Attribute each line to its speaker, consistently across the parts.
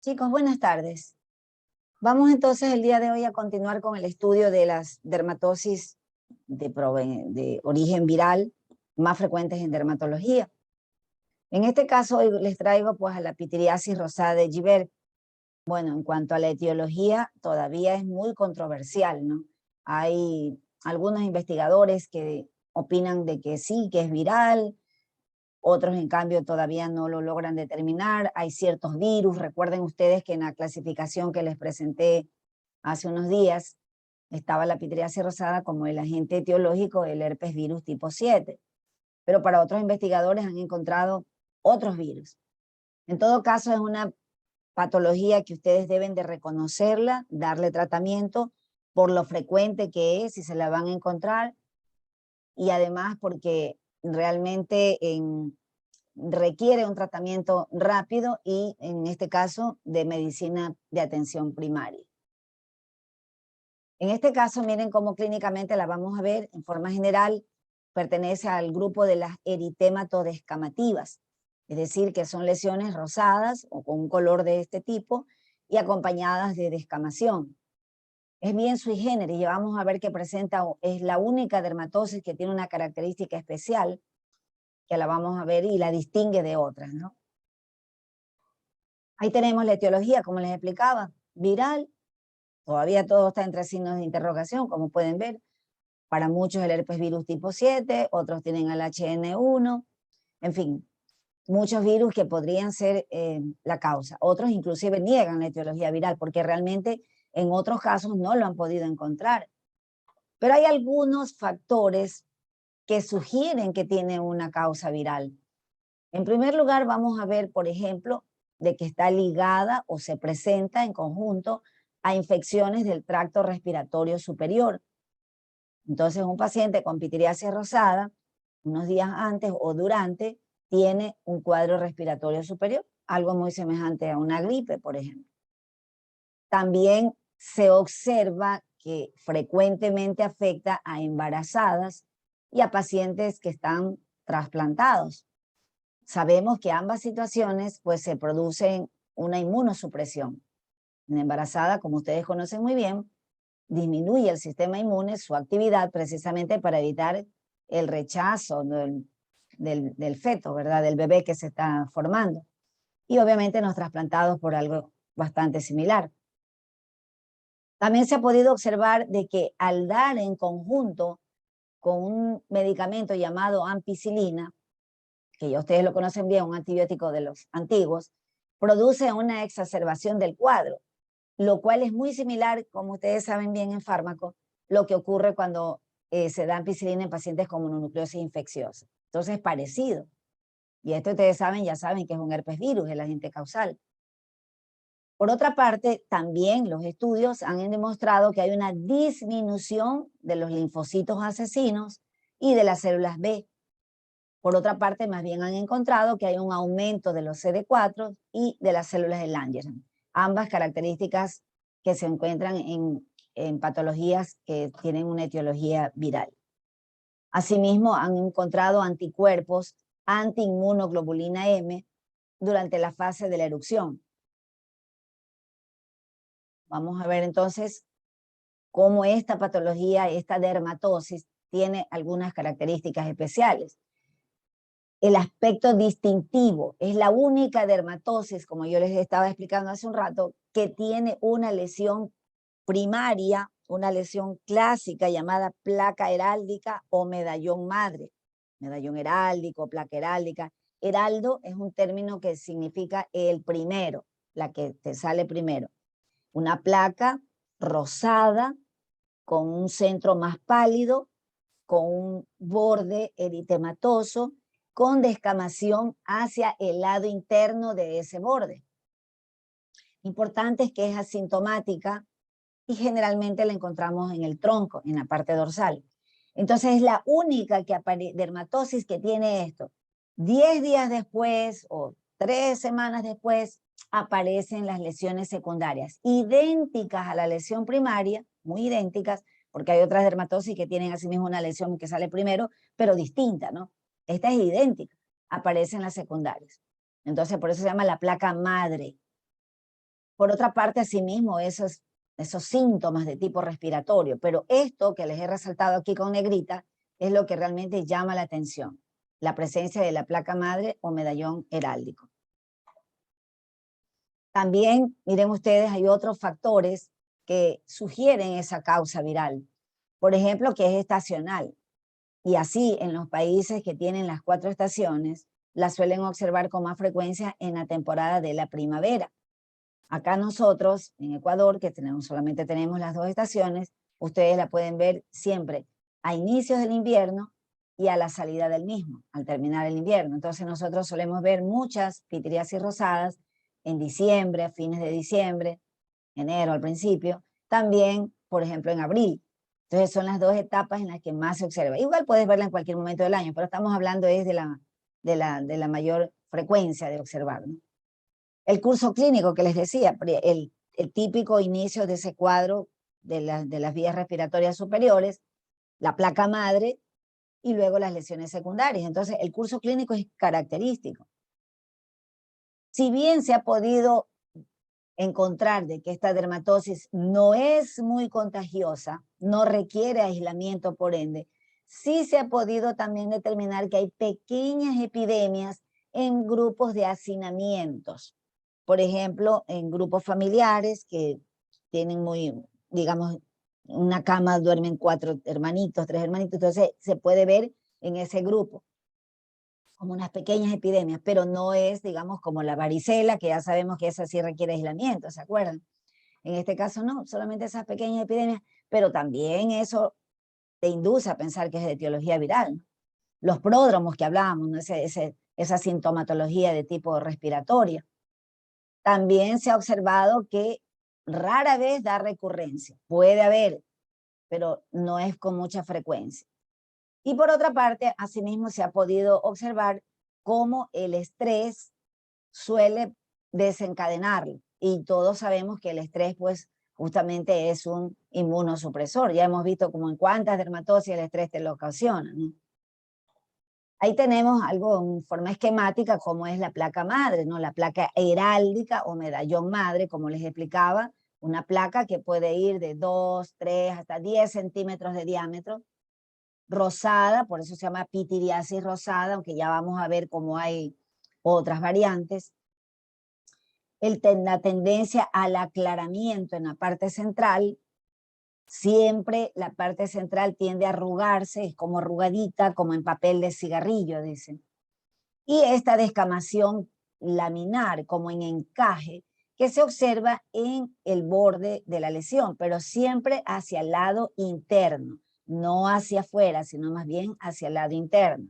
Speaker 1: Chicos, buenas tardes. Vamos entonces el día de hoy a continuar con el estudio de las dermatosis de origen viral más frecuentes en dermatología. En este caso hoy les traigo pues a la pitiriasis rosada de Gibert. Bueno, en cuanto a la etiología todavía es muy controversial, ¿no? Hay algunos investigadores que opinan de que sí, que es viral. Otros, en cambio, todavía no lo logran determinar. Hay ciertos virus. Recuerden ustedes que en la clasificación que les presenté hace unos días estaba la pitiriasis rosada como el agente etiológico del herpes virus tipo 7. Pero para otros investigadores han encontrado otros virus. En todo caso, es una patología que ustedes deben de reconocerla, darle tratamiento por lo frecuente que es, si se la van a encontrar, y además porque realmente requiere un tratamiento rápido y, en este caso, de medicina de atención primaria. En este caso, miren cómo clínicamente la vamos a ver. En forma general, pertenece al grupo de las eritematoidescamativas, es decir, que son lesiones rosadas o con un color de este tipo y acompañadas de descamación. Es bien sui generis, y vamos a ver que es la única dermatosis que tiene una característica especial, que la vamos a ver y la distingue de otras, ¿no? Ahí tenemos la etiología, como les explicaba, viral. Todavía todo está entre signos de interrogación, como pueden ver. Para muchos el herpes virus tipo 7, otros tienen el HN1, en fin, muchos virus que podrían ser la causa. Otros inclusive niegan la etiología viral porque realmente en otros casos no lo han podido encontrar. Pero hay algunos factores que sugieren que tiene una causa viral. En primer lugar, vamos a ver, por ejemplo, de que está ligada o se presenta en conjunto a infecciones del tracto respiratorio superior. Entonces, un paciente con pitiriasis rosada, unos días antes o durante, tiene un cuadro respiratorio superior, algo muy semejante a una gripe, por ejemplo. También se observa que frecuentemente afecta a embarazadas y a pacientes que están trasplantados. Sabemos que ambas situaciones pues se producen una inmunosupresión. En embarazada, como ustedes conocen muy bien, disminuye el sistema inmune su actividad precisamente para evitar el rechazo del feto, ¿verdad? Del bebé que se está formando. Y obviamente los trasplantados por algo bastante similar. También se ha podido observar de que al dar en conjunto con un medicamento llamado ampicilina, que ya ustedes lo conocen bien, un antibiótico de los antiguos, produce una exacerbación del cuadro, lo cual es muy similar, como ustedes saben bien en fármaco, lo que ocurre cuando se da ampicilina en pacientes con mononucleosis infecciosa. Entonces es parecido. Y esto ustedes saben, ya saben que es un herpes virus, el agente causal. Por otra parte, también los estudios han demostrado que hay una disminución de los linfocitos asesinos y de las células B. Por otra parte, más bien han encontrado que hay un aumento de los CD4 y de las células de Langerhans, ambas características que se encuentran en patologías que tienen una etiología viral. Asimismo, han encontrado anticuerpos antiinmunoglobulina M durante la fase de la erupción. Vamos a ver entonces cómo esta patología, esta dermatosis, tiene algunas características especiales. El aspecto distintivo, es la única dermatosis, como yo les estaba explicando hace un rato, que tiene una lesión primaria, una lesión clásica llamada placa heráldica o medallón madre. Medallón heráldico, placa heráldica. Heraldo es un término que significa el primero, la que te sale primero. Una placa rosada con un centro más pálido, con un borde eritematoso, con descamación hacia el lado interno de ese borde. Importante es que es asintomática y generalmente la encontramos en el tronco, en la parte dorsal. Entonces es la única dermatosis que tiene esto. 10 días después o 3 semanas después aparecen las lesiones secundarias, idénticas a la lesión primaria, muy idénticas, porque hay otras dermatosis que tienen asimismo una lesión que sale primero, pero distinta, ¿no? Esta es idéntica, aparecen las secundarias. Entonces por eso se llama la placa madre. Por otra parte, asimismo, esos síntomas de tipo respiratorio, pero esto que les he resaltado aquí con negrita es lo que realmente llama la atención, la presencia de la placa madre o medallón heráldico. También, miren ustedes, hay otros factores que sugieren esa causa viral. Por ejemplo, que es estacional. Y así, en los países que tienen las 4 estaciones, la suelen observar con más frecuencia en la temporada de la primavera. Acá nosotros, en Ecuador, que solamente tenemos las 2 estaciones, ustedes la pueden ver siempre a inicios del invierno y a la salida del mismo, al terminar el invierno. Entonces nosotros solemos ver muchas pitiriasis rosadas en diciembre, a fines de diciembre, enero al principio, también, por ejemplo, en abril. Entonces son las 2 etapas en las que más se observa. Igual puedes verla en cualquier momento del año, pero estamos hablando es de la mayor frecuencia de observar, ¿no? El curso clínico que les decía, el típico inicio de ese cuadro de las vías respiratorias superiores, la placa madre y luego las lesiones secundarias. Entonces, el curso clínico es característico. Si bien se ha podido encontrar de que esta dermatosis no es muy contagiosa, no requiere aislamiento por ende, sí se ha podido también determinar que hay pequeñas epidemias en grupos de hacinamientos. Por ejemplo, en grupos familiares que tienen digamos, una cama duermen 4 hermanitos, 3 hermanitos, entonces se puede ver en ese grupo como unas pequeñas epidemias, pero no es, digamos, como la varicela, que ya sabemos que esa sí requiere aislamiento, ¿se acuerdan? En este caso no, solamente esas pequeñas epidemias, pero también eso te induce a pensar que es de etiología viral, ¿no? Los pródromos que hablábamos, ¿no? Esa sintomatología de tipo respiratoria. También se ha observado que rara vez da recurrencia, puede haber, pero no es con mucha frecuencia. Y por otra parte, asimismo se ha podido observar cómo el estrés suele desencadenarlo. Y todos sabemos que el estrés, pues, justamente es un inmunosupresor. Ya hemos visto como en cuántas dermatosis el estrés te lo ocasiona, ¿no? Ahí tenemos algo en forma esquemática, como es la placa madre, ¿no? La placa heráldica o medallón madre, como les explicaba, una placa que puede ir de 2, 3, hasta 10 centímetros de diámetro, rosada, por eso se llama pitiriasis rosada, aunque ya vamos a ver cómo hay otras variantes. La tendencia al aclaramiento en la parte central, siempre la parte central tiende a arrugarse, es como arrugadita, como en papel de cigarrillo, dicen. Y esta descamación laminar, como en encaje, que se observa en el borde de la lesión, pero siempre hacia el lado interno, no hacia afuera, sino más bien hacia el lado interno.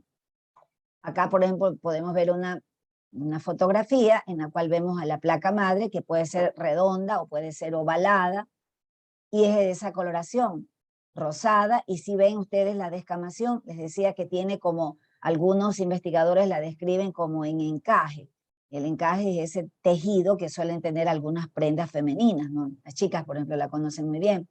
Speaker 1: Acá, por ejemplo, podemos ver una fotografía en la cual vemos a la placa madre, que puede ser redonda o puede ser ovalada, y es de esa coloración, rosada, y si ven ustedes la descamación, les decía que tiene como, algunos investigadores la describen como en encaje. El encaje es ese tejido que suelen tener algunas prendas femeninas, ¿no? Las chicas, por ejemplo, la conocen muy bien.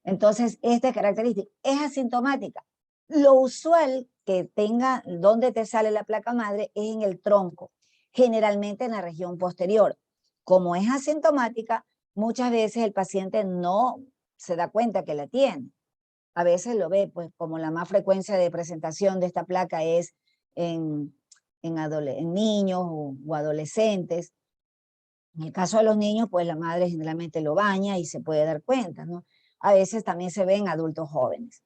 Speaker 1: Entonces, esta característica es asintomática. Lo usual que tenga donde te sale la placa madre es en el tronco, generalmente en la región posterior. Como es asintomática, muchas veces el paciente no se da cuenta que la tiene. A veces lo ve, pues como la más frecuencia de presentación de esta placa es en niños o adolescentes. En el caso de los niños, pues la madre generalmente lo baña y se puede dar cuenta, ¿no? A veces también se ve en adultos jóvenes.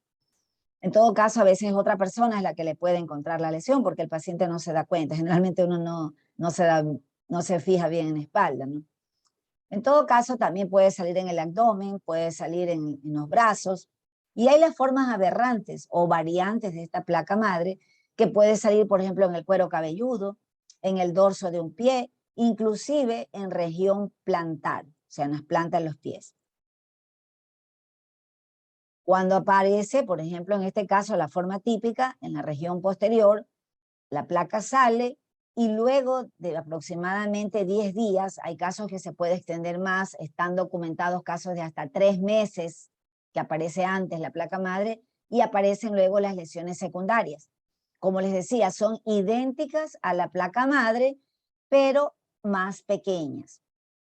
Speaker 1: En todo caso, a veces otra persona es la que le puede encontrar la lesión porque el paciente no se da cuenta. Generalmente uno no se fija bien en la espalda, ¿no? En todo caso, también puede salir en el abdomen, puede salir en los brazos. Y hay las formas aberrantes o variantes de esta placa madre que puede salir, por ejemplo, en el cuero cabelludo, en el dorso de un pie, inclusive en región plantar, o sea, en las plantas de los pies. Cuando aparece, por ejemplo, en este caso, la forma típica, en la región posterior, la placa sale y luego de aproximadamente 10 días, hay casos que se puede extender más, están documentados casos de hasta 3 meses que aparece antes la placa madre y aparecen luego las lesiones secundarias. Como les decía, son idénticas a la placa madre, pero más pequeñas.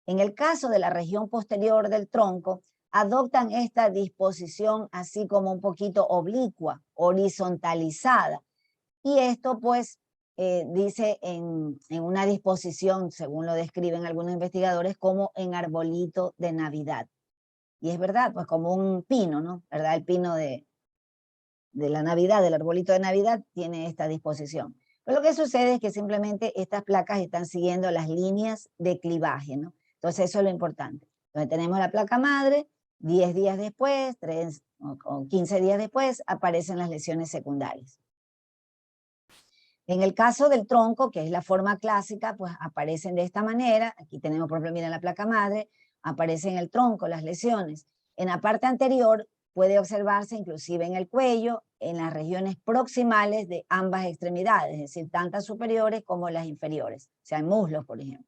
Speaker 1: En el caso de la región posterior del tronco, adoptan esta disposición así como un poquito oblicua, horizontalizada. Y esto pues dice en una disposición, según lo describen algunos investigadores, como en arbolito de Navidad. Y es verdad, pues como un pino, ¿no? ¿Verdad? El pino de la Navidad, del arbolito de Navidad, tiene esta disposición. Pero lo que sucede es que simplemente estas placas están siguiendo las líneas de clivaje, ¿no? Entonces eso es lo importante. Entonces tenemos la placa madre, 10 días después, 3 o 15 días después, aparecen las lesiones secundarias. En el caso del tronco, que es la forma clásica, pues aparecen de esta manera. Aquí tenemos, por ejemplo, miren la placa madre, aparece en el tronco las lesiones. En la parte anterior puede observarse inclusive en el cuello, en las regiones proximales de ambas extremidades, es decir, tantas superiores como las inferiores, o sea, en muslos, por ejemplo.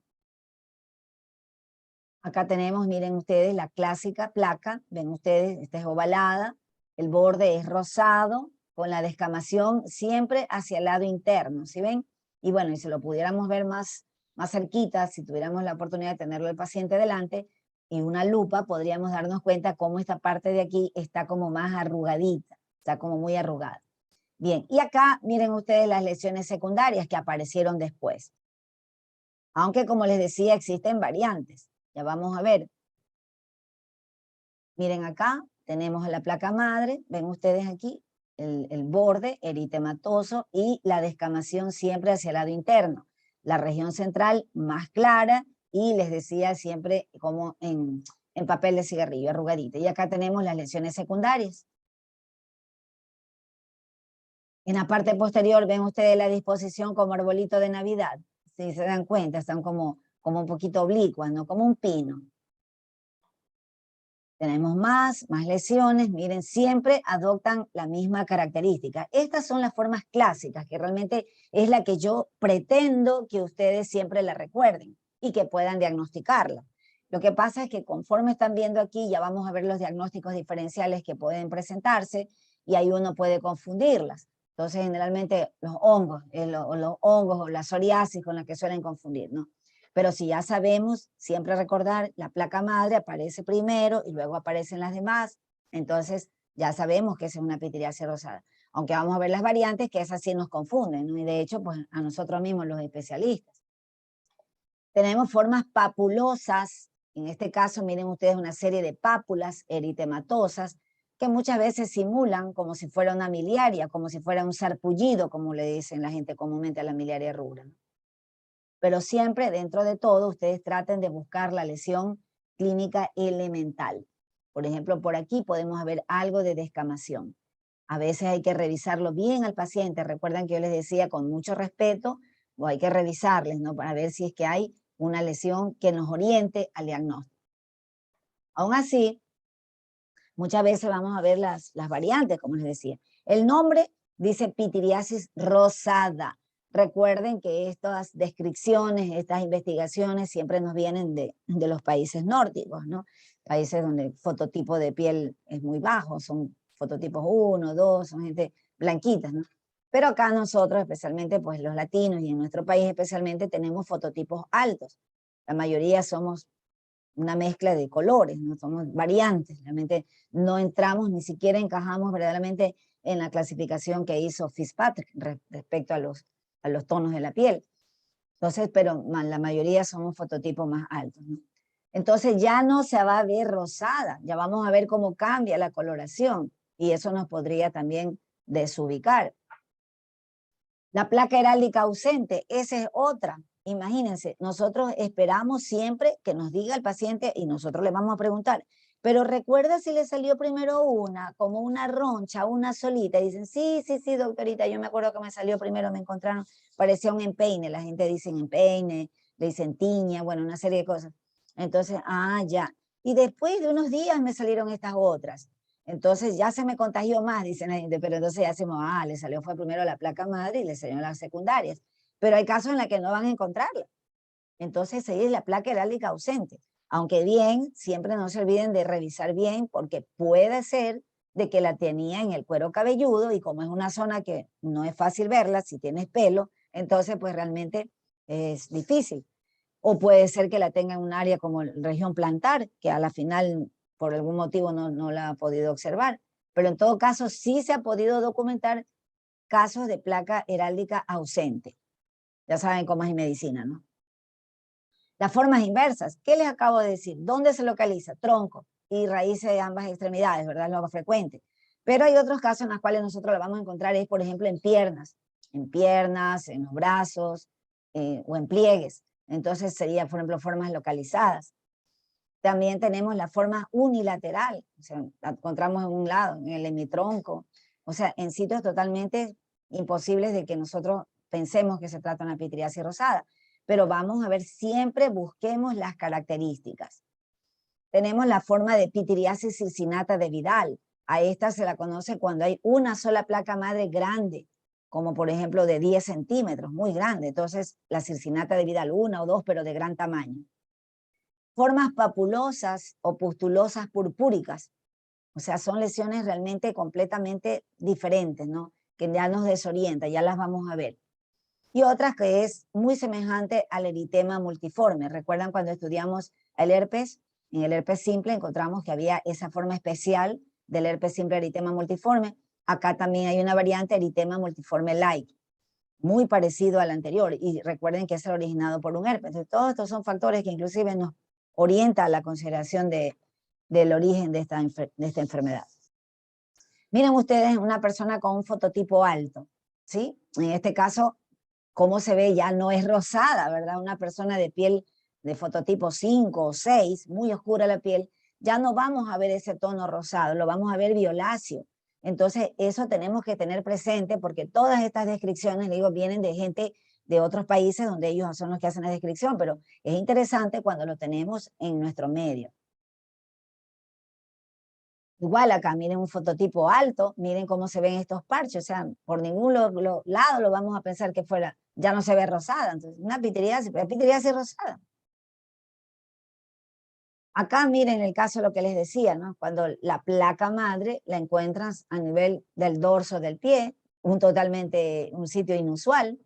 Speaker 1: Acá tenemos, miren ustedes, la clásica placa, ven ustedes, esta es ovalada, el borde es rosado, con la descamación siempre hacia el lado interno, ¿sí ven? Y bueno, y si lo pudiéramos ver más cerquita, si tuviéramos la oportunidad de tenerlo el paciente delante, y una lupa, podríamos darnos cuenta cómo esta parte de aquí está como más arrugadita, está como muy arrugada. Bien, y acá miren ustedes las lesiones secundarias que aparecieron después. Aunque como les decía, existen variantes. Ya vamos a ver. Miren acá, tenemos la placa madre, ven ustedes aquí, el borde eritematoso y la descamación siempre hacia el lado interno. La región central más clara y les decía siempre como en papel de cigarrillo, arrugadita. Y acá tenemos las lesiones secundarias. En la parte posterior ven ustedes la disposición como arbolito de Navidad. Si se dan cuenta, están como un poquito oblicuas, ¿no? Como un pino. Tenemos más lesiones, miren, siempre adoptan la misma característica. Estas son las formas clásicas, que realmente es la que yo pretendo que ustedes siempre la recuerden y que puedan diagnosticarla. Lo que pasa es que conforme están viendo aquí, ya vamos a ver los diagnósticos diferenciales que pueden presentarse y ahí uno puede confundirlas. Entonces, generalmente los hongos o la psoriasis con la que suelen confundir, ¿no? Pero si ya sabemos, siempre recordar, la placa madre aparece primero y luego aparecen las demás, entonces ya sabemos que esa es una pitiriasis rosada. Aunque vamos a ver las variantes, que esas sí nos confunden, ¿no? Y de hecho, pues a nosotros mismos, los especialistas. Tenemos formas papulosas, en este caso, miren ustedes una serie de pápulas eritematosas, que muchas veces simulan como si fuera una miliaria, como si fuera un sarpullido, como le dicen la gente comúnmente a la miliaria rubra, ¿no? Pero siempre dentro de todo ustedes traten de buscar la lesión clínica elemental. Por ejemplo, por aquí podemos ver algo de descamación. A veces hay que revisarlo bien al paciente. Recuerdan que yo les decía con mucho respeto, o hay que revisarles, ¿no? Para ver si es que hay una lesión que nos oriente al diagnóstico. Aún así, muchas veces vamos a ver las variantes, como les decía. El nombre dice pitiriasis rosada. Recuerden que estas descripciones, estas investigaciones siempre nos vienen de los países nórdicos, ¿no? Países donde el fototipo de piel es muy bajo, son fototipos 1, 2, son gente blanquitas, ¿no? Pero acá nosotros, especialmente pues los latinos y en nuestro país especialmente, tenemos fototipos altos. La mayoría somos una mezcla de colores, ¿no? Somos variantes, realmente no entramos, ni siquiera encajamos verdaderamente en la clasificación que hizo Fitzpatrick respecto a los tonos de la piel. Entonces, pero la mayoría somos fototipos más altos, ¿no? Entonces ya no se va a ver rosada, ya vamos a ver cómo cambia la coloración y eso nos podría también desubicar. La placa heráldica ausente, esa es otra. Imagínense, nosotros esperamos siempre que nos diga el paciente y nosotros le vamos a preguntar, pero recuerda si le salió primero una, como una roncha, una solita. Y dicen, sí, doctorita, yo me acuerdo que me salió primero, me encontraron, parecía un empeine, la gente dice empeine, le dicen tiña, bueno, una serie de cosas. Entonces, ya. Y después de unos días me salieron estas otras. Entonces ya se me contagió más, dicen la gente, pero entonces ya hacemos, le salió fue primero la placa madre y le salieron las secundarias. Pero hay casos en los que no van a encontrarla. Entonces ahí es la placa heráldica ausente. Aunque bien, siempre no se olviden de revisar bien porque puede ser de que la tenía en el cuero cabelludo y como es una zona que no es fácil verla, si tienes pelo, entonces pues realmente es difícil. o puede ser que la tenga en un área como región plantar, que a la final por algún motivo no la ha podido observar, pero en todo caso sí se ha podido documentar casos de placa heráldica ausente. Ya saben cómo es en medicina, ¿no? Las formas inversas, ¿qué les acabo de decir? ¿Dónde se localiza? Tronco y raíces de ambas extremidades, ¿verdad? Lo más frecuente. Pero hay otros casos en los cuales nosotros lo vamos a encontrar, es por ejemplo en piernas, en los brazos o en pliegues. Entonces sería, por ejemplo, formas localizadas. También tenemos la forma unilateral, o sea, la encontramos en un lado, en el hemitronco, o sea, en sitios totalmente imposibles de que nosotros pensemos que se trata de una pitiriasis rosada. Pero vamos a ver, siempre busquemos las características. Tenemos la forma de pitiriasis circinata de Vidal. A esta se la conoce cuando hay una sola placa madre grande, como por ejemplo de 10 centímetros, muy grande. Entonces, la circinata de Vidal, una o dos, pero de gran tamaño. Formas papulosas o pustulosas purpúricas. O sea, son lesiones realmente completamente diferentes, ¿no? Que ya nos desorienta, ya las vamos a ver. Y otras que es muy semejante al eritema multiforme. ¿Recuerdan cuando estudiamos el herpes? En el herpes simple encontramos que había esa forma especial del herpes simple eritema multiforme. Acá también hay una variante eritema multiforme light, muy parecido al anterior. Y recuerden que es el originado por un herpes. Entonces, todos estos son factores que inclusive nos orientan a la consideración del origen de esta enfermedad. Miren ustedes una persona con un fototipo alto, ¿sí? En este caso, cómo se ve, ya no es rosada, ¿verdad? Una persona de piel de fototipo 5 o 6, muy oscura la piel, ya no vamos a ver ese tono rosado, lo vamos a ver violáceo. Entonces, eso tenemos que tener presente porque todas estas descripciones, digo, vienen de gente de otros países donde ellos son los que hacen la descripción, pero es interesante cuando lo tenemos en nuestro medio. Igual acá, miren un fototipo alto, miren cómo se ven estos parches, o sea, por ningún lado lo vamos a pensar que fuera, ya no se ve rosada, entonces una pitiriasis, pero pitiriasis rosada. Acá miren el caso de lo que les decía, ¿no? Cuando la placa madre la encuentras a nivel del dorso del pie, un sitio inusual.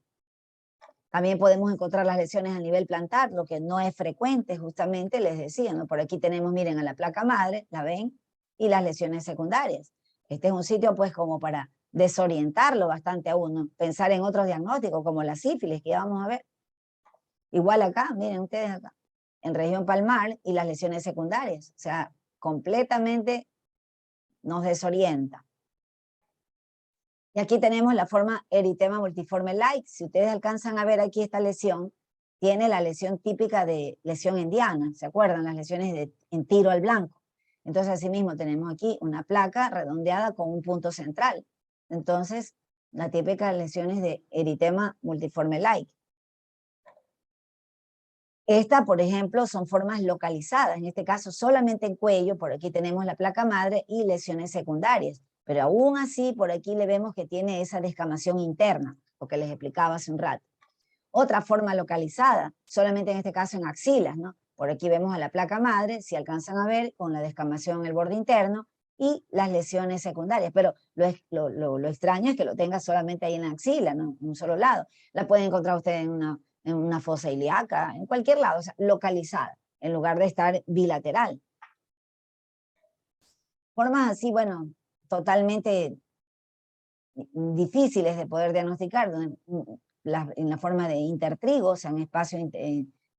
Speaker 1: También podemos encontrar las lesiones a nivel plantar, lo que no es frecuente, justamente les decía, ¿no? Por aquí tenemos, miren, a la placa madre, ¿la ven? Y las lesiones secundarias. Este es un sitio, pues, como para desorientarlo bastante a uno, pensar en otros diagnósticos, como la sífilis, que ya vamos a ver. Igual acá, miren ustedes acá, en región palmar y las lesiones secundarias. O sea, completamente nos desorienta. Y aquí tenemos la forma eritema multiforme light. Si ustedes alcanzan a ver aquí esta lesión, tiene la lesión típica de lesión endiana. ¿Se acuerdan? Las lesiones en tiro al blanco. Entonces, asimismo, tenemos aquí una placa redondeada con un punto central. Entonces, la típica lesiones de eritema multiforme light. Esta, por ejemplo, son formas localizadas. En este caso, solamente en cuello. Por aquí tenemos la placa madre y lesiones secundarias. Pero aún así, por aquí le vemos que tiene esa descamación interna, lo que les explicaba hace un rato. Otra forma localizada, solamente en este caso en axilas, ¿no? Por aquí vemos a la placa madre, si alcanzan a ver, con la descamación en el borde interno y las lesiones secundarias. Pero lo extraño es que lo tenga solamente ahí en la axila, ¿no? En un solo lado. La pueden encontrar ustedes en una fosa ilíaca, en cualquier lado, o sea, localizada, en lugar de estar bilateral. Formas así, bueno, totalmente difíciles de poder diagnosticar, en la forma de intertrigos, o sea, en espacios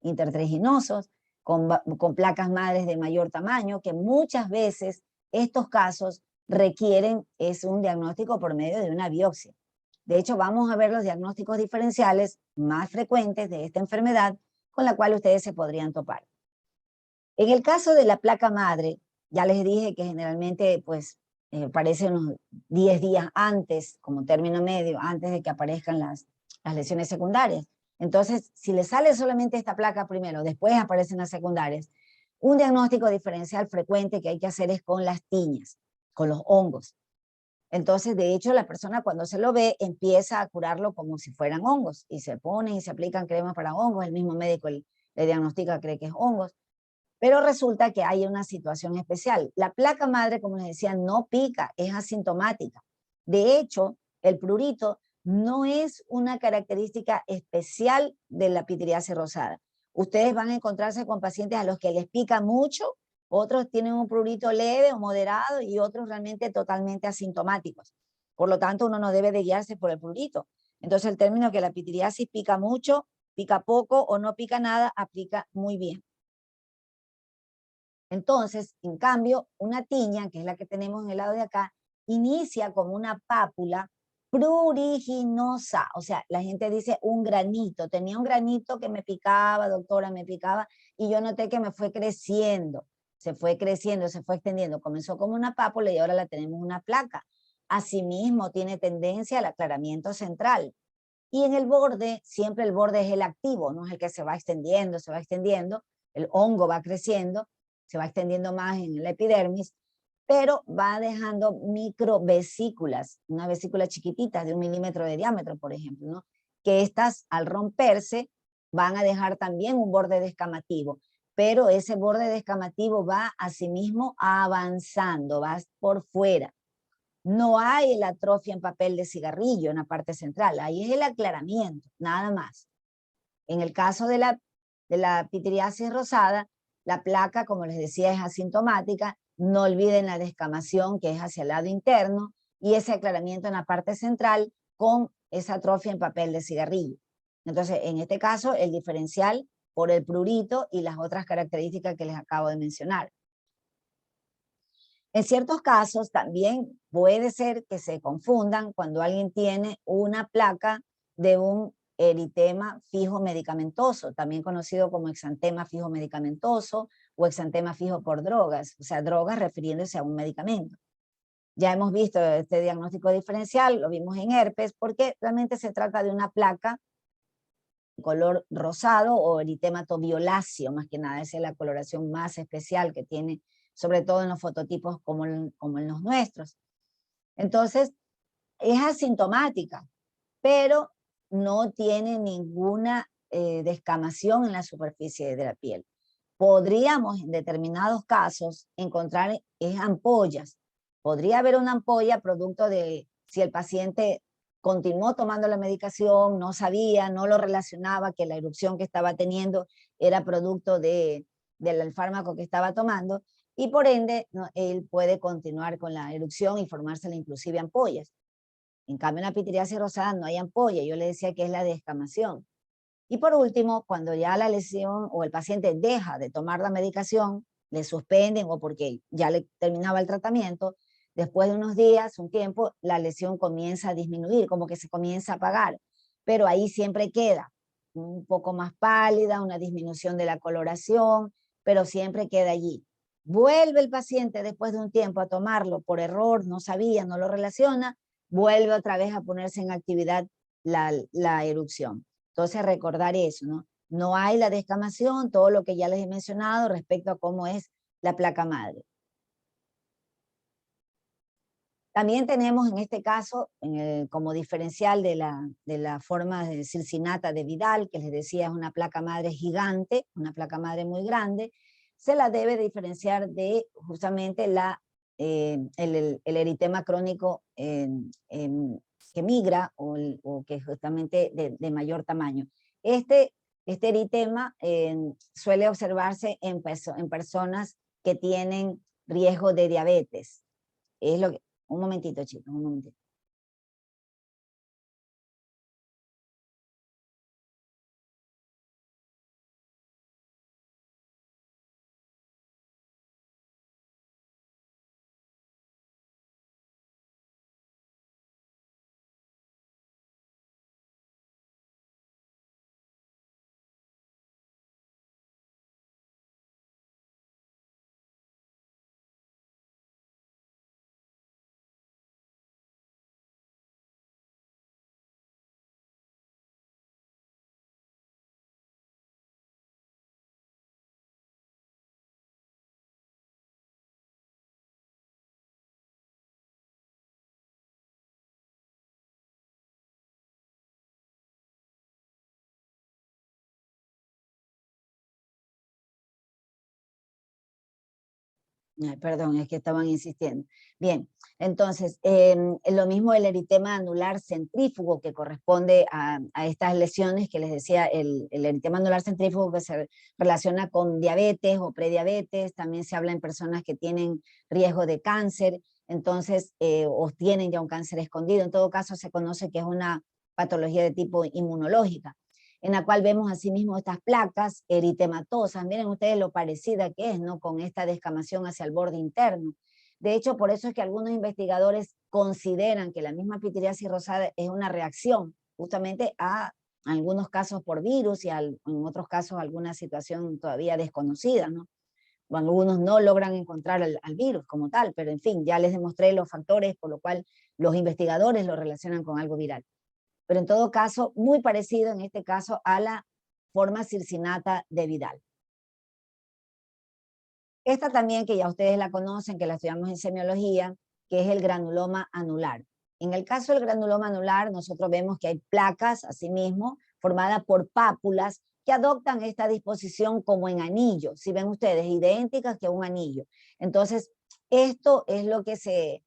Speaker 1: intertriginosos, con placas madres de mayor tamaño, que muchas veces estos casos requieren un diagnóstico por medio de una biopsia. De hecho, vamos a ver los diagnósticos diferenciales más frecuentes de esta enfermedad con la cual ustedes se podrían topar. En el caso de la placa madre, ya les dije que generalmente pues aparece unos 10 días antes, como término medio, antes de que aparezcan las lesiones secundarias. Entonces, si le sale solamente esta placa primero, después aparecen las secundarias, un diagnóstico diferencial frecuente que hay que hacer es con las tiñas, con los hongos. Entonces, de hecho, la persona cuando se lo ve empieza a curarlo como si fueran hongos y se ponen y se aplican cremas para hongos, el mismo médico le diagnostica, cree que es hongos. Pero resulta que hay una situación especial. La placa madre, como les decía, no pica, es asintomática. De hecho, el prurito no es una característica especial de la pitiriasis rosada. Ustedes van a encontrarse con pacientes a los que les pica mucho, otros tienen un prurito leve o moderado y otros realmente totalmente asintomáticos. Por lo tanto, uno no debe de guiarse por el prurito. Entonces, el término que la pitiriasis pica mucho, pica poco o no pica nada, aplica muy bien. Entonces, en cambio, una tiña, que es la que tenemos en el lado de acá, inicia como una pápula pruriginosa. O sea, la gente dice un granito. Tenía un granito que me picaba, doctora, me picaba, y yo noté que me fue creciendo, se fue creciendo, se fue extendiendo. Comenzó como una pápula y ahora la tenemos una placa. Asimismo, tiene tendencia al aclaramiento central. Y en el borde, siempre el borde es el activo, no es el que se va extendiendo, el hongo va creciendo, se va extendiendo más en la epidermis, pero va dejando microvesículas, una vesícula chiquitita de 1 milímetro de diámetro, por ejemplo, ¿no? Que estas al romperse van a dejar también un borde descamativo, pero ese borde descamativo va asimismo avanzando, va por fuera. No hay la atrofia en papel de cigarrillo en la parte central, ahí es el aclaramiento, nada más. En el caso de la pitiriasis rosada, la placa, como les decía, es asintomática. No olviden la descamación, que es hacia el lado interno, y ese aclaramiento en la parte central con esa atrofia en papel de cigarrillo. Entonces, en este caso, el diferencial por el prurito y las otras características que les acabo de mencionar. En ciertos casos también puede ser que se confundan cuando alguien tiene una placa de un eritema fijo medicamentoso, también conocido como exantema fijo medicamentoso o exantema fijo por drogas, o sea, drogas refiriéndose a un medicamento. Ya hemos visto este diagnóstico diferencial, lo vimos en herpes, porque realmente se trata de una placa de color rosado o eritemato violáceo, más que nada, esa es la coloración más especial que tiene, sobre todo en los fototipos como en los nuestros. Entonces, es asintomática, pero no tiene ninguna descamación en la superficie de la piel. Podríamos en determinados casos encontrar ampollas. Podría haber una ampolla producto de si el paciente continuó tomando la medicación, no sabía, no lo relacionaba que la erupción que estaba teniendo era producto del fármaco que estaba tomando y por ende no, él puede continuar con la erupción y formársele inclusive ampollas. En cambio, en la pitiriasis rosada no hay ampolla, yo le decía que es la descamación. Y por último, cuando ya la lesión o el paciente deja de tomar la medicación, le suspenden o porque ya le terminaba el tratamiento, después de unos días, un tiempo, la lesión comienza a disminuir, como que se comienza a apagar, pero ahí siempre queda un poco más pálida, una disminución de la coloración, pero siempre queda allí. Vuelve el paciente después de un tiempo a tomarlo por error, no sabía, no lo relaciona, vuelve otra vez a ponerse en actividad la erupción. Entonces, recordar eso, ¿no? No hay la descamación, todo lo que ya les he mencionado respecto a cómo es la placa madre. También tenemos en este caso, como diferencial de la forma de circinata de Vidal, que les decía es una placa madre gigante, una placa madre muy grande, se la debe diferenciar de justamente el eritema crónico que migra o que justamente de mayor tamaño. Este eritema suele observarse en personas que tienen riesgo de diabetes. Es lo que, un momentito, chicos, un momentito. Ay, perdón, es que estaban insistiendo. Bien, entonces, lo mismo el eritema anular centrífugo que corresponde a estas lesiones que les decía, el eritema anular centrífugo que se relaciona con diabetes o prediabetes, también se habla en personas que tienen riesgo de cáncer, entonces, o tienen ya un cáncer escondido, en todo caso se conoce que es una patología de tipo inmunológica, en la cual vemos asimismo estas placas eritematosas. Miren ustedes lo parecida que es, ¿no? Con esta descamación hacia el borde interno. De hecho, por eso es que algunos investigadores consideran que la misma pityriasis rosada es una reacción justamente a algunos casos por virus y en otros casos alguna situación todavía desconocida, ¿no? O algunos no logran encontrar al virus como tal, pero en fin, ya les demostré los factores por lo cual los investigadores lo relacionan con algo viral. Pero en todo caso, muy parecido en este caso a la forma circinata de Vidal. Esta también, que ya ustedes la conocen, que la estudiamos en semiología, que es el granuloma anular. En el caso del granuloma anular, nosotros vemos que hay placas, asimismo, formadas por pápulas que adoptan esta disposición como en anillo. Si ven ustedes, idénticas que un anillo. Entonces, esto es lo que se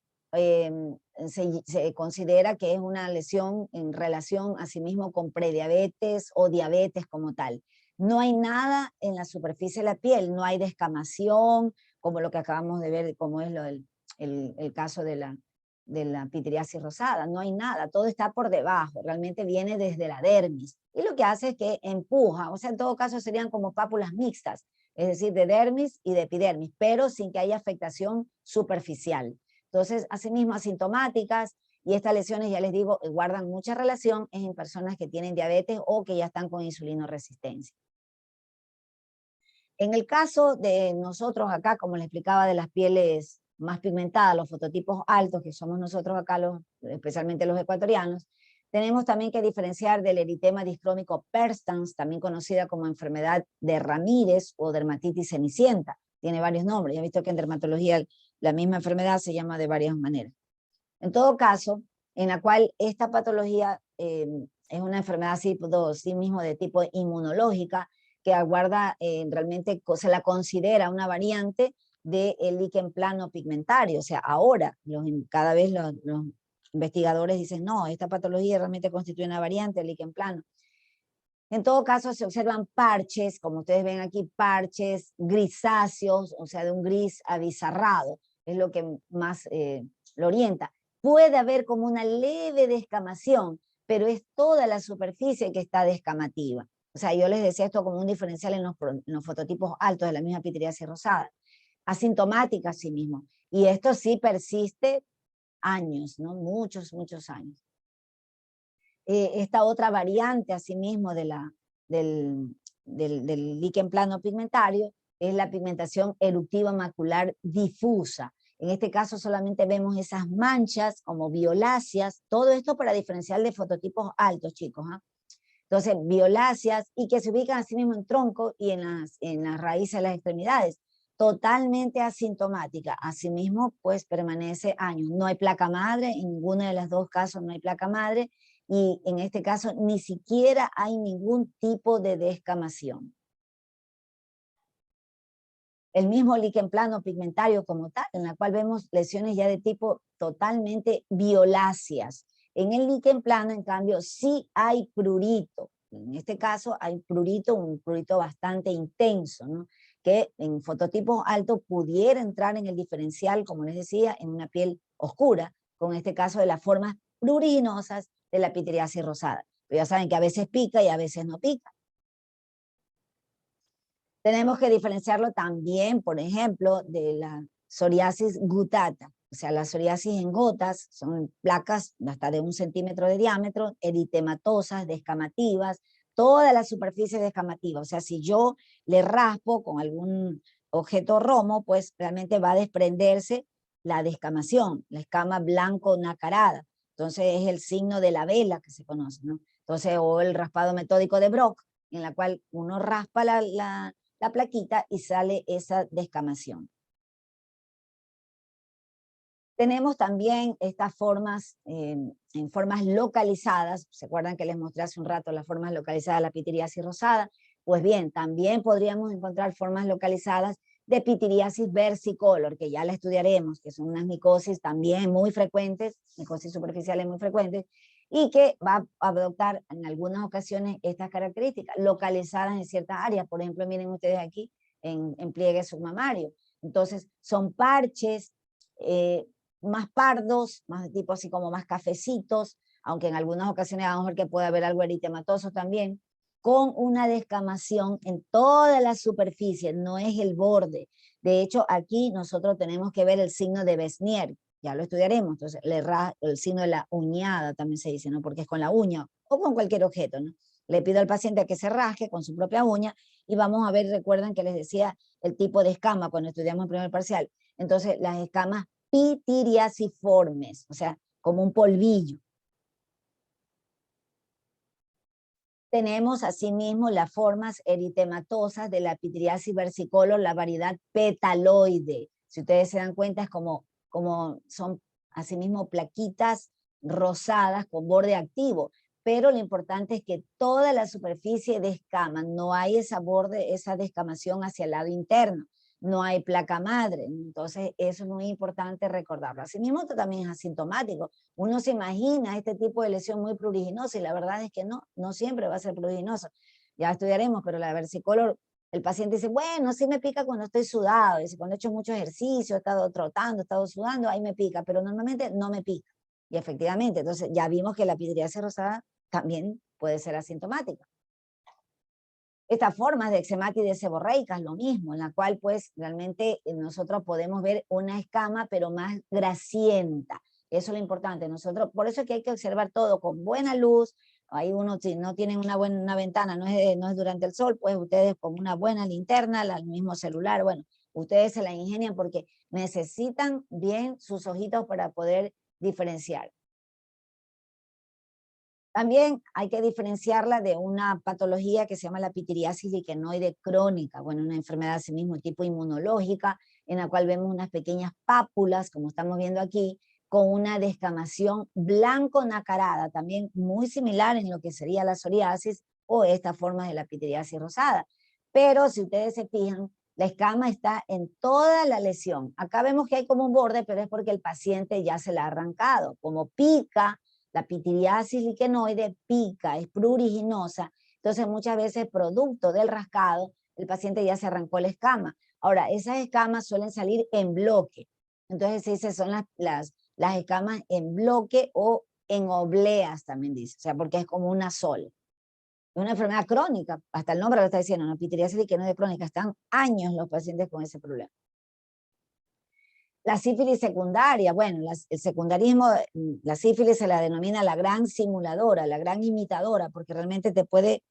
Speaker 1: considera que es una lesión en relación asimismo con prediabetes o diabetes como tal. No hay nada en la superficie de la piel, no hay descamación, como lo que acabamos de ver, como es el caso de la pityriasis rosada, no hay nada, todo está por debajo, realmente viene desde la dermis, y lo que hace es que empuja, o sea, en todo caso serían como pápulas mixtas, es decir, de dermis y de epidermis, pero sin que haya afectación superficial. Entonces, asimismo, asintomáticas, y estas lesiones, ya les digo, guardan mucha relación es en personas que tienen diabetes o que ya están con insulinoresistencia. En el caso de nosotros acá, como les explicaba, de las pieles más pigmentadas, los fototipos altos, que somos nosotros acá, especialmente los ecuatorianos, tenemos también que diferenciar del eritema discrómico perstans, también conocida como enfermedad de Ramírez o dermatitis cenicienta. Tiene varios nombres, ya he visto que en dermatología la misma enfermedad se llama de varias maneras. En todo caso, en la cual esta patología es una enfermedad así mismo de tipo inmunológica, que aguarda, realmente se la considera una variante del líquen plano pigmentario. O sea, ahora cada vez los investigadores dicen, no, esta patología realmente constituye una variante del líquen plano. En todo caso, se observan parches, como ustedes ven aquí, parches grisáceos, o sea, de un gris abizarrado, es lo que más lo orienta. Puede haber como una leve descamación, pero es toda la superficie que está descamativa. O sea, yo les decía esto como un diferencial en los fototipos altos de la misma pityriasis rosada. Asintomática sí mismo. Y esto sí persiste años, ¿no? Muchos, muchos años. Esta otra variante asimismo del líquen plano pigmentario es la pigmentación eruptiva macular difusa. En este caso solamente vemos esas manchas como violáceas, todo esto para diferenciar de fototipos altos, chicos. Entonces, violáceas, y que se ubican así mismo en tronco y en las raíces de las extremidades, totalmente asintomática. Asimismo, pues permanece años. No hay placa madre, en ninguno de los dos casos no hay placa madre, y en este caso ni siquiera hay ningún tipo de descamación. El mismo líquen plano pigmentario como tal, en la cual vemos lesiones ya de tipo totalmente violáceas. En el líquen plano, en cambio, sí hay prurito. En este caso hay prurito, un prurito bastante intenso, ¿no? Que en fototipos altos pudiera entrar en el diferencial, como les decía, en una piel oscura, con este caso de las formas prurinosas de la pityriasis rosada. Pero ya saben que a veces pica y a veces no pica. Tenemos que diferenciarlo también, por ejemplo, de la psoriasis gutata. O sea, la psoriasis en gotas son placas hasta de 1 centímetro de diámetro, eritematosas, descamativas, toda la superficie descamativa. O sea, si yo le raspo con algún objeto romo, pues realmente va a desprenderse la descamación, la escama blanco nacarada. Entonces es el signo de la vela que se conoce, ¿no? Entonces, o el raspado metódico de Brock, en la cual uno raspa la plaquita y sale esa descamación. Tenemos también estas formas, en formas localizadas. ¿Se acuerdan que les mostré hace un rato las formas localizadas de la pityriasis rosada? Pues bien, también podríamos encontrar formas localizadas de pitiriasis versicolor, que ya la estudiaremos, que son unas micosis también muy frecuentes, micosis superficiales muy frecuentes, y que va a adoptar en algunas ocasiones estas características, localizadas en ciertas áreas. Por ejemplo, miren ustedes aquí, en pliegue submamario. Entonces, son parches más pardos, más tipo así como más cafecitos, aunque en algunas ocasiones vamos a ver que puede haber algo eritematoso también, con una descamación en toda la superficie, no es el borde. De hecho, aquí nosotros tenemos que ver el signo de Besnier, ya lo estudiaremos, entonces el signo de la uñada también se dice, ¿no? Porque es con la uña o con cualquier objeto, ¿no? Le pido al paciente que se rasque con su propia uña y vamos a ver, recuerdan que les decía el tipo de escama cuando estudiamos el primer parcial. Entonces, las escamas pitiriaciformes, o sea, como un polvillo. Tenemos asimismo las formas eritematosas de la pitiriasis versicolor, la variedad petaloide. Si ustedes se dan cuenta, es como son asimismo plaquitas rosadas con borde activo. Pero lo importante es que toda la superficie descama, no hay esa borde, esa descamación hacia el lado interno, no hay placa madre. Entonces, eso es muy importante recordarlo. Asimismo, esto también es asintomático. Uno se imagina este tipo de lesión muy pruriginosa y la verdad es que no siempre va a ser pruriginoso. Ya estudiaremos, pero la versicolor, el paciente dice, bueno, sí me pica cuando estoy sudado, dice, cuando he hecho mucho ejercicio, he estado trotando, he estado sudando, ahí me pica, pero normalmente no me pica. Y efectivamente, entonces ya vimos que la pitiriasis rosada también puede ser asintomática. Estas formas de eczematitis seborreicas, lo mismo, en la cual pues realmente nosotros podemos ver una escama, pero más grasienta. Eso es lo importante. Nosotros, por eso es que hay que observar todo con buena luz. Ahí uno, si no tienen una ventana, no es durante el sol, pues ustedes con una buena linterna, el mismo celular, bueno, ustedes se la ingenian porque necesitan bien sus ojitos para poder diferenciar. También hay que diferenciarla de una patología que se llama la pitiriasis liquenoide crónica, bueno, una enfermedad así mismo tipo inmunológica, en la cual vemos unas pequeñas pápulas, como estamos viendo aquí, con una descamación blanco-nacarada, también muy similar en lo que sería la psoriasis o estas formas de la pitiriasis rosada. Pero si ustedes se fijan, la escama está en toda la lesión. Acá vemos que hay como un borde, pero es porque el paciente ya se la ha arrancado, como pica. La pitiriasis liquenoide pica, es pruriginosa, entonces muchas veces producto del rascado, el paciente ya se arrancó la escama. Ahora, esas escamas suelen salir en bloque, entonces se dice son las escamas en bloque o en obleas también dice, o sea, porque es como una sola. Es una enfermedad crónica, hasta el nombre lo está diciendo, una pitiriasis liquenoide crónica, están años los pacientes con ese problema. La sífilis secundaria, bueno, el secundarismo, la sífilis se la denomina la gran simuladora, la gran imitadora, porque realmente te puede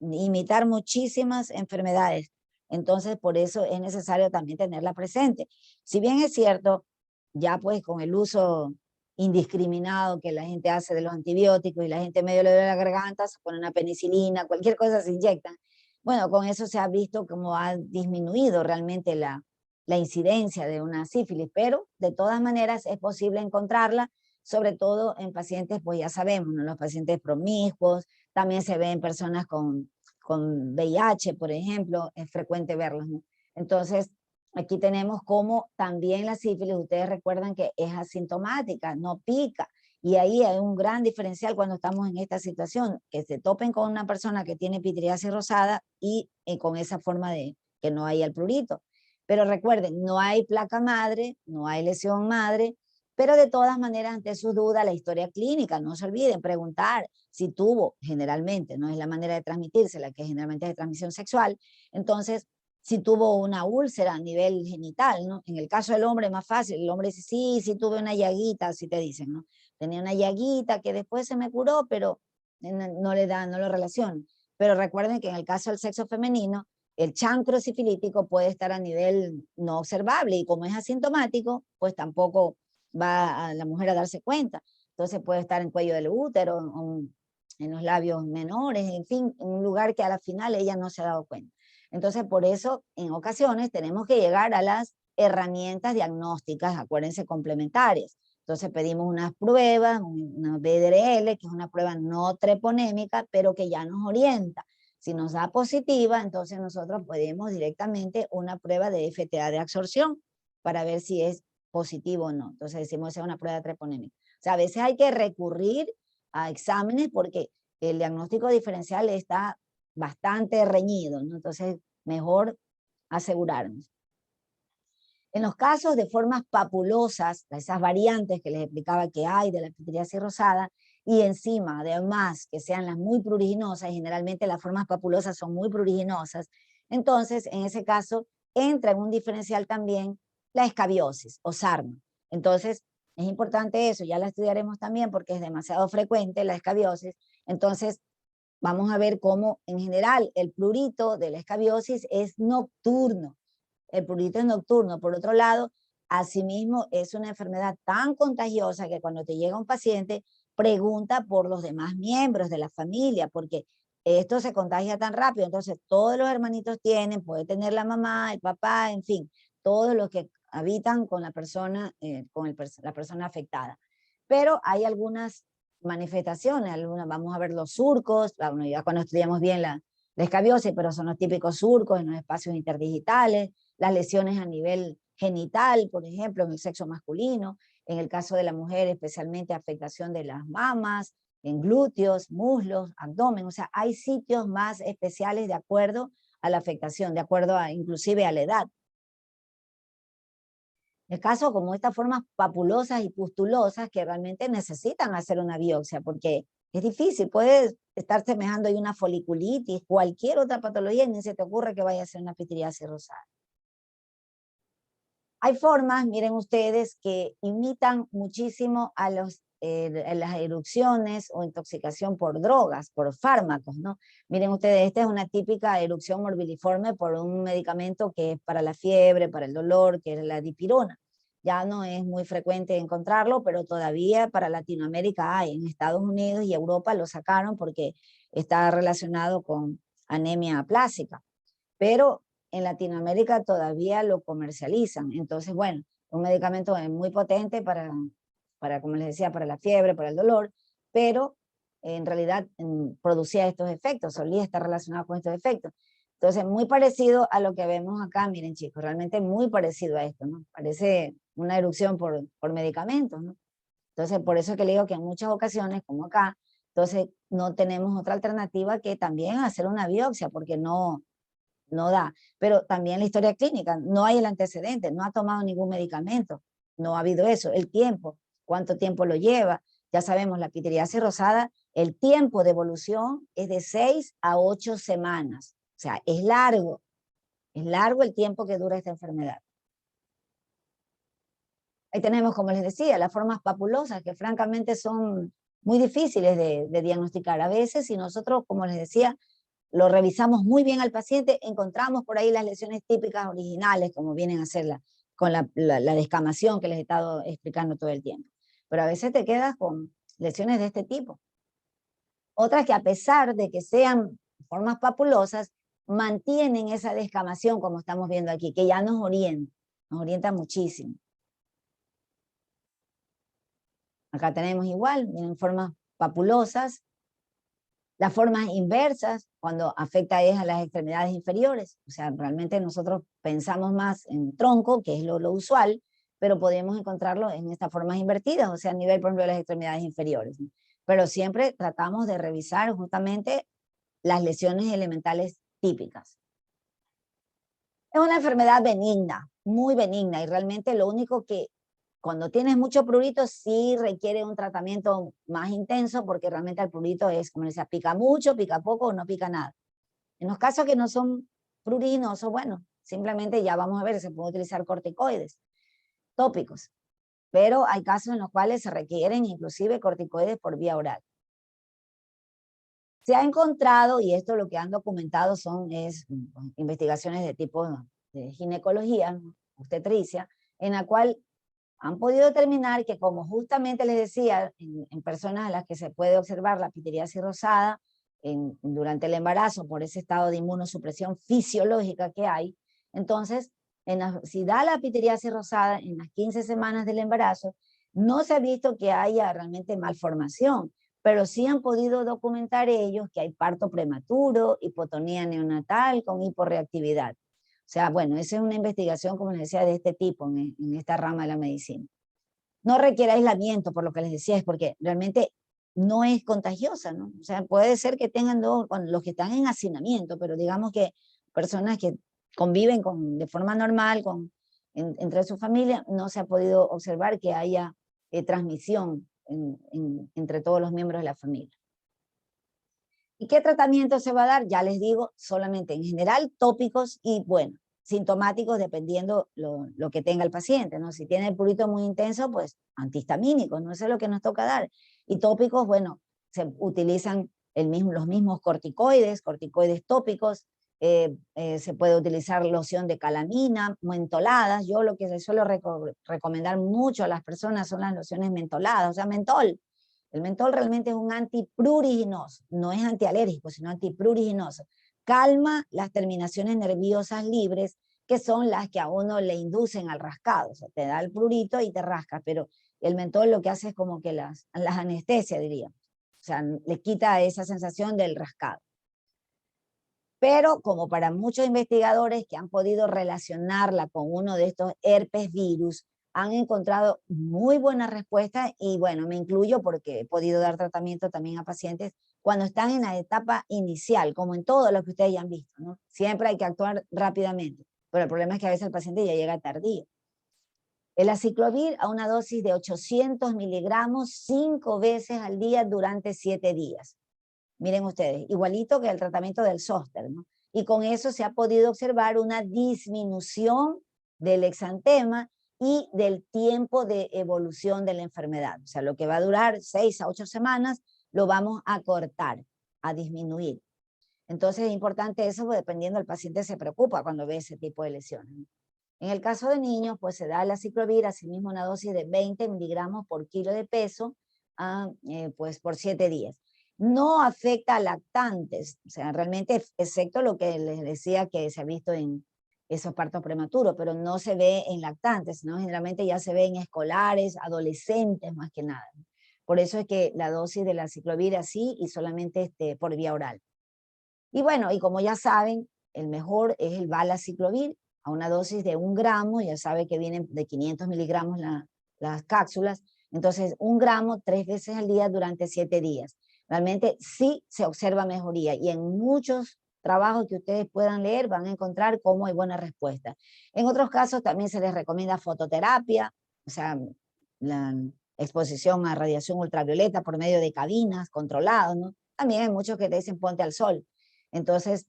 Speaker 1: imitar muchísimas enfermedades. Entonces, por eso es necesario también tenerla presente. Si bien es cierto, ya pues con el uso indiscriminado que la gente hace de los antibióticos y la gente medio le duele la garganta, se pone una penicilina, cualquier cosa se inyectan. Bueno, con eso se ha visto cómo ha disminuido realmente la incidencia de una sífilis, pero de todas maneras es posible encontrarla, sobre todo en pacientes, pues ya sabemos, ¿no? Los pacientes promiscuos, también se ve en personas con VIH, por ejemplo, es frecuente verlos, ¿no? Entonces, aquí tenemos como también la sífilis, ustedes recuerdan que es asintomática, no pica, y ahí hay un gran diferencial cuando estamos en esta situación, que se topen con una persona que tiene pitiriasis rosada y con esa forma de que no hay el prurito. Pero recuerden, no hay placa madre, no hay lesión madre, pero de todas maneras, ante sus dudas, la historia clínica, no se olviden preguntar si tuvo, generalmente, no es la manera de transmitirse, la que generalmente es de transmisión sexual, entonces, si tuvo una úlcera a nivel genital, ¿no? En el caso del hombre es más fácil, el hombre dice, sí tuve una llaguita, así te dicen, ¿no? Tenía una llaguita que después se me curó, pero no lo relacionan. Pero recuerden que en el caso del sexo femenino, el chancro sifilítico puede estar a nivel no observable y como es asintomático, pues tampoco va a la mujer a darse cuenta. Entonces puede estar en cuello del útero, en los labios menores, en fin, en un lugar que a la final ella no se ha dado cuenta. Entonces por eso en ocasiones tenemos que llegar a las herramientas diagnósticas, acuérdense, complementarias. Entonces pedimos unas pruebas, una BDRL, que es una prueba no treponémica, pero que ya nos orienta. Si nos da positiva, entonces nosotros podemos directamente una prueba de FTA de absorción para ver si es positivo o no. Entonces decimos que es una prueba treponémica. O sea, a veces hay que recurrir a exámenes porque el diagnóstico diferencial está bastante reñido, ¿no? Entonces, mejor asegurarnos. En los casos de formas papulosas, esas variantes que les explicaba que hay de la pitiriasis rosada, y encima, además, que sean las muy pruriginosas, y generalmente las formas papulosas son muy pruriginosas, entonces, en ese caso, entra en un diferencial también la escabiosis o sarna. Entonces, es importante eso, ya la estudiaremos también porque es demasiado frecuente la escabiosis. Entonces, vamos a ver cómo, en general, el prurito de la escabiosis es nocturno. El prurito es nocturno. Por otro lado, asimismo, es una enfermedad tan contagiosa que cuando te llega un paciente, pregunta por los demás miembros de la familia, porque esto se contagia tan rápido. Entonces, todos los hermanitos tienen, puede tener la mamá, el papá, en fin, todos los que habitan con la persona, la persona afectada. Pero hay algunas manifestaciones, vamos a ver los surcos, bueno, ya cuando estudiamos bien la escabiosis, pero son los típicos surcos en los espacios interdigitales, las lesiones a nivel genital, por ejemplo, en el sexo masculino, en el caso de la mujer, especialmente afectación de las mamas, en glúteos, muslos, abdomen, o sea, hay sitios más especiales de acuerdo a la afectación, de acuerdo a, inclusive a la edad. El caso como estas formas papulosas y pustulosas que realmente necesitan hacer una biopsia, porque es difícil, puedes estar semejando ahí una foliculitis, cualquier otra patología, y ni se te ocurre que vaya a ser una pitiriasis rosada. Hay formas, miren ustedes, que imitan muchísimo a las erupciones o intoxicación por drogas, por fármacos, ¿no? Miren ustedes, esta es una típica erupción morbiliforme por un medicamento que es para la fiebre, para el dolor, que es la dipirona. Ya no es muy frecuente encontrarlo, pero todavía para Latinoamérica hay. En Estados Unidos y Europa lo sacaron porque está relacionado con anemia plástica. Pero en Latinoamérica todavía lo comercializan. Entonces, bueno, un medicamento muy potente para, como les decía, para la fiebre, para el dolor, pero en realidad producía estos efectos, solía estar relacionado con estos efectos. Entonces, muy parecido a lo que vemos acá, miren chicos, realmente muy parecido a esto, ¿no? Parece una erupción por medicamentos, ¿no? Entonces, por eso es que le digo que en muchas ocasiones, como acá, entonces no tenemos otra alternativa que también hacer una biopsia, porque no da. Pero también la historia clínica, no hay el antecedente, no ha tomado ningún medicamento, no ha habido eso, el tiempo, cuánto tiempo lo lleva. Ya sabemos, la pitiriasis rosada, el tiempo de evolución es de 6 a 8 semanas. O sea, es largo el tiempo que dura esta enfermedad. Ahí tenemos, como les decía, las formas papulosas, que francamente son muy difíciles de diagnosticar. A veces, si nosotros, como les decía, lo revisamos muy bien al paciente, encontramos por ahí las lesiones típicas originales, como vienen a ser con la descamación que les he estado explicando todo el tiempo. Pero a veces te quedas con lesiones de este tipo. Otras que a pesar de que sean formas papulosas, mantienen esa descamación, como estamos viendo aquí, que ya nos orienta muchísimo. Acá tenemos igual, en formas papulosas. Las formas inversas, cuando afecta es a las extremidades inferiores, o sea, realmente nosotros pensamos más en tronco, que es lo usual, pero podemos encontrarlo en estas formas invertidas, o sea, a nivel, por ejemplo, de las extremidades inferiores, ¿no? Pero siempre tratamos de revisar justamente las lesiones elementales típicas. Es una enfermedad benigna, muy benigna, y realmente lo único que cuando tienes mucho prurito sí requiere un tratamiento más intenso, porque realmente el prurito es, como les decía, pica mucho, pica poco o no pica nada. En los casos que no son pruriginosos, bueno, simplemente ya vamos a ver, se puede utilizar corticoides tópicos, pero hay casos en los cuales se requieren inclusive corticoides por vía oral. Se ha encontrado, y esto lo que han documentado es investigaciones de tipo de ginecología, obstetricia, en la cual han podido determinar que, como justamente les decía, en personas a las que se puede observar la pitiriasis rosada durante el embarazo por ese estado de inmunosupresión fisiológica que hay, entonces, si da la pitiriasis rosada en las 15 semanas del embarazo, no se ha visto que haya realmente malformación, pero sí han podido documentar ellos que hay parto prematuro, hipotonía neonatal con hiporreactividad. O sea, bueno, esa es una investigación, como les decía, de este tipo en esta rama de la medicina. No requiere aislamiento, por lo que les decía, es porque realmente no es contagiosa, ¿no? O sea, puede ser que tengan con los que están en hacinamiento, pero digamos que personas que conviven de forma normal entre su familia, no se ha podido observar que haya transmisión entre todos los miembros de la familia. ¿Y qué tratamiento se va a dar? Ya les digo, solamente en general tópicos y, bueno, sintomáticos dependiendo lo que tenga el paciente, ¿no? Si tiene el prurito muy intenso, pues antihistamínicos, no sé lo que nos toca dar. Y tópicos, bueno, se utilizan los mismos corticoides tópicos, se puede utilizar loción de calamina, mentoladas. Yo lo que les suelo recomendar mucho a las personas son las lociones mentoladas, o sea, mentol. El mentol realmente es un antipruriginoso, no es antialérgico, sino antipruriginoso. Calma las terminaciones nerviosas libres, que son las que a uno le inducen al rascado. O sea, te da el prurito y te rascas, pero el mentol lo que hace es como que las anestesia, diría. O sea, le quita esa sensación del rascado. Pero como para muchos investigadores que han podido relacionarla con uno de estos herpes virus, han encontrado muy buenas respuestas y bueno, me incluyo porque he podido dar tratamiento también a pacientes cuando están en la etapa inicial, como en todo lo que ustedes ya han visto, ¿no? Siempre hay que actuar rápidamente, pero el problema es que a veces el paciente ya llega tardío. El aciclovir a una dosis de 800 miligramos 5 veces al día durante 7 días. Miren ustedes, igualito que el tratamiento del zóster, ¿no? Y con eso se ha podido observar una disminución del exantema y del tiempo de evolución de la enfermedad. O sea, lo que va a durar 6 a 8 semanas, lo vamos a cortar, a disminuir. Entonces es importante eso, porque dependiendo del paciente se preocupa cuando ve ese tipo de lesiones. En el caso de niños, pues se da el aciclovir, asimismo una dosis de 20 miligramos por kilo de peso, pues por 7 días. No afecta a lactantes, o sea, realmente, excepto lo que les decía que se ha visto en esos partos prematuros, pero no se ve en lactantes, ¿no? Generalmente ya se ve en escolares, adolescentes más que nada. Por eso es que la dosis de la aciclovir así y solamente por vía oral. Y bueno, y como ya saben, el mejor es el valaciclovir a una dosis de 1 gramo, ya sabe que vienen de 500 miligramos las cápsulas, entonces 1 gramo 3 veces al día durante 7 días. Realmente sí se observa mejoría y en muchos trabajos que ustedes puedan leer van a encontrar cómo hay buena respuesta. En otros casos también se les recomienda fototerapia, o sea, la exposición a radiación ultravioleta por medio de cabinas controladas, ¿no? También hay muchos que te dicen ponte al sol. Entonces,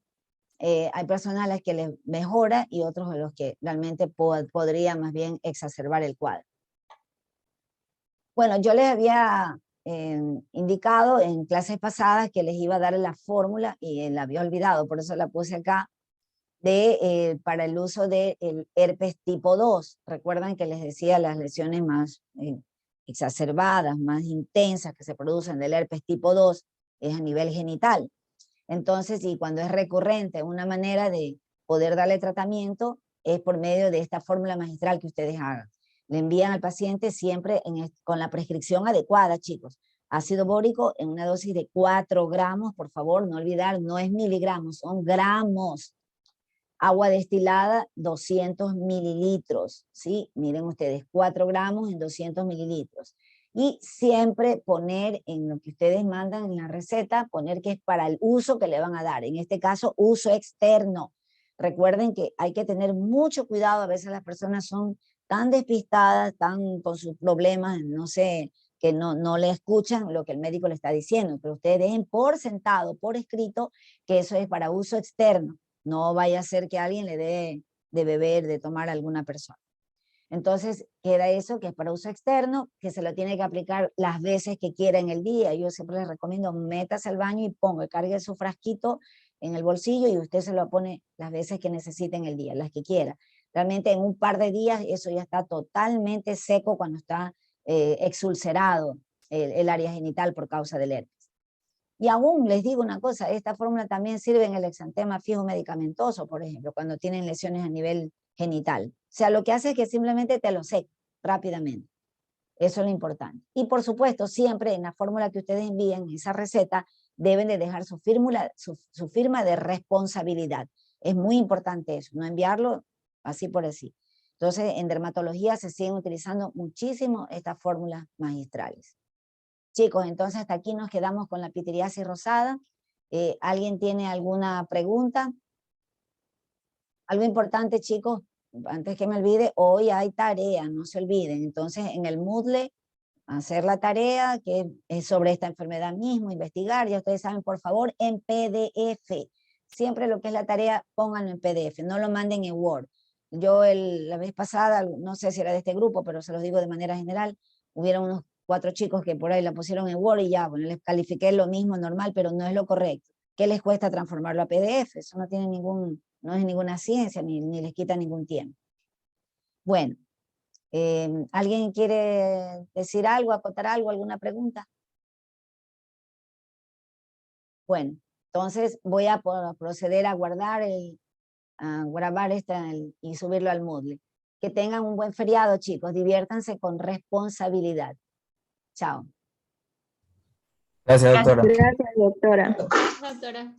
Speaker 1: hay personas a las que les mejora y otros a los que realmente podría más bien exacerbar el cuadro. Bueno, yo les había indicado en clases pasadas que les iba a dar la fórmula y la había olvidado, por eso la puse acá, para el uso del herpes tipo 2. Recuerdan que les decía las lesiones más exacerbadas, más intensas que se producen del herpes tipo 2 es a nivel genital. Entonces, y cuando es recurrente, una manera de poder darle tratamiento es por medio de esta fórmula magistral que ustedes hagan. Le envían al paciente siempre con la prescripción adecuada, chicos. Ácido bórico en una dosis de 4 gramos, por favor, no olvidar, no es miligramos, son gramos. Agua destilada, 200 mililitros, ¿sí? Miren ustedes, 4 gramos en 200 mililitros. Y siempre poner en lo que ustedes mandan en la receta, poner que es para el uso que le van a dar. En este caso, uso externo. Recuerden que hay que tener mucho cuidado. A veces las personas son tan despistadas, tan con sus problemas, no sé, que no le escuchan lo que el médico le está diciendo. Pero ustedes dejen por sentado, por escrito, que eso es para uso externo. No vaya a ser que alguien le dé de beber, de tomar a alguna persona. Entonces, queda eso que es para uso externo, que se lo tiene que aplicar las veces que quiera en el día. Yo siempre les recomiendo, métase al baño y cargue su frasquito en el bolsillo y usted se lo pone las veces que necesite en el día, las que quiera. Realmente en un par de días eso ya está totalmente seco cuando está exulcerado el área genital por causa del herpes. Y aún les digo una cosa, esta fórmula también sirve en el exantema fijo medicamentoso, por ejemplo, cuando tienen lesiones a nivel genital. O sea, lo que hace es que simplemente te lo seca rápidamente. Eso es lo importante. Y por supuesto, siempre en la fórmula que ustedes envíen, esa receta, deben de dejar su firma de responsabilidad. Es muy importante eso, no enviarlo así por así. Entonces, en dermatología se siguen utilizando muchísimo estas fórmulas magistrales. Chicos, entonces hasta aquí nos quedamos con la pitiriasis rosada. ¿Alguien tiene alguna pregunta? Algo importante, chicos, antes que me olvide, hoy hay tarea, no se olviden. Entonces, en el Moodle, hacer la tarea que es sobre esta enfermedad mismo, investigar, ya ustedes saben, por favor, en PDF. Siempre lo que es la tarea, pónganlo en PDF, no lo manden en Word. Yo la vez pasada, no sé si era de este grupo, pero se los digo de manera general, hubieron unos 4 chicos que por ahí la pusieron en Word y ya, bueno, les califiqué lo mismo normal, pero no es lo correcto. ¿Qué les cuesta transformarlo a PDF? Eso no tiene no es ninguna ciencia, ni les quita ningún tiempo. Bueno, ¿alguien quiere decir algo, acotar algo, alguna pregunta? Bueno, entonces voy a proceder a guardar a grabar y subirlo al Moodle. Que tengan un buen feriado, chicos. Diviértanse con responsabilidad. Chao.
Speaker 2: Gracias, doctora.
Speaker 3: Gracias, doctora.
Speaker 4: Doctora.